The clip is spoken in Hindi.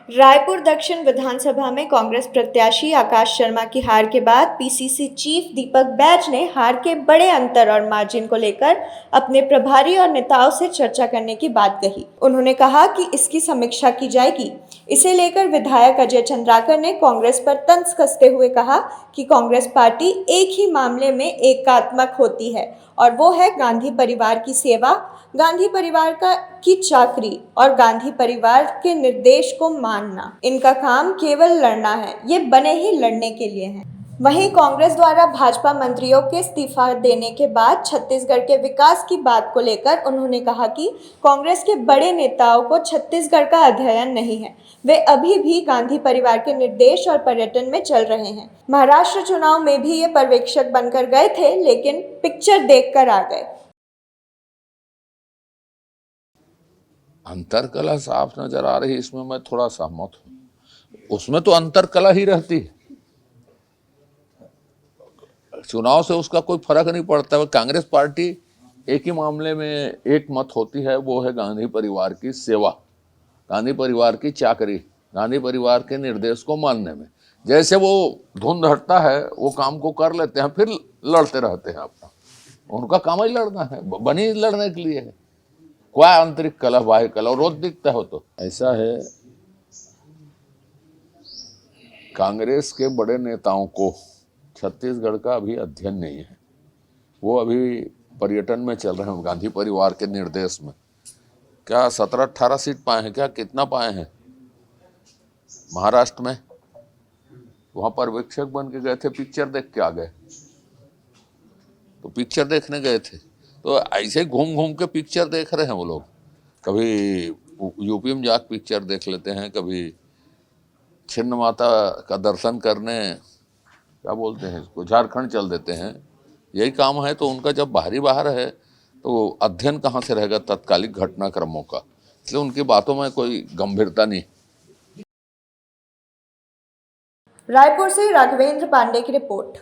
रायपुर दक्षिण विधानसभा में कांग्रेस प्रत्याशी आकाश शर्मा की हार के बाद पीसीसी चीफ दीपक बैज ने हार के बड़े अंतर और मार्जिन को लेकर अपने प्रभारी और नेताओं से चर्चा करने की बात कही। उन्होंने कहा कि इसकी समीक्षा की जाएगी। इसे लेकर विधायक अजय चंद्राकर ने कांग्रेस पर तंज कसते हुए कहा कि कांग्रेस पार्टी एक ही मामले में एकात्मक होती है और वो है गांधी परिवार की सेवा, गांधी परिवार की चाकरी और गांधी परिवार के निर्देश को मानना। इनका काम केवल लड़ना है, ये बने ही लड़ने के लिए हैं। वहीं कांग्रेस द्वारा भाजपा मंत्रियों के इस्तीफा देने के बाद छत्तीसगढ़ के विकास की बात को लेकर उन्होंने कहा कि कांग्रेस के बड़े नेताओं को छत्तीसगढ़ का अध्ययन नहीं है। वे अभी भी गांधी परिवार के निर्देश और पर्यटन में चल रहे हैं। महाराष्ट्र चुनाव में भी ये पर्यवेक्षक बनकर गए थे, लेकिन पिक्चर देखकर आ गए। अंतरकला साफ नजर आ रही, इसमें मैं थोड़ा सहमत हूं। उसमें तो अंतरकला ही रहती है, चुनाव से उसका कोई फर्क नहीं पड़ता। कांग्रेस पार्टी एक ही मामले में एक मत होती है, वो है गांधी परिवार की सेवा, गांधी परिवार की चाकरी, गांधी परिवार के निर्देश को मानने में। जैसे वो धुंध हटता है वो काम को कर लेते हैं, फिर लड़ते रहते हैं। अपना उनका काम ही लड़ना है, बनी लड़ने के लिए है। क्या आंतरिक कलह बाह्य कलह रोज दिखता हो। तो ऐसा है, कांग्रेस के बड़े नेताओं को छत्तीसगढ़ का अभी अध्ययन नहीं है। वो अभी पर्यटन में चल रहे हैं, गांधी परिवार के निर्देश में। क्या 17-18 सीट पाए हैं? क्या कितना पाए हैं महाराष्ट्र में? वहां पर्यवेक्षक बन के गए थे, पिक्चर देख के आ गए। तो पिक्चर देखने गए थे, तो ऐसे घूम घूम के पिक्चर देख रहे हैं वो लोग। कभी यूपी में जाकर पिक्चर देख लेते हैं, कभी छिन्न माता का दर्शन करने, क्या बोलते हैं इसको, झारखंड चल देते हैं। यही काम है। तो उनका जब बाहर है तो अध्ययन कहाँ से रहेगा तत्कालिक घटनाक्रमों का। इसलिए उनकी बातों में कोई गंभीरता नहीं। रायपुर से राघवेंद्र पांडे की रिपोर्ट।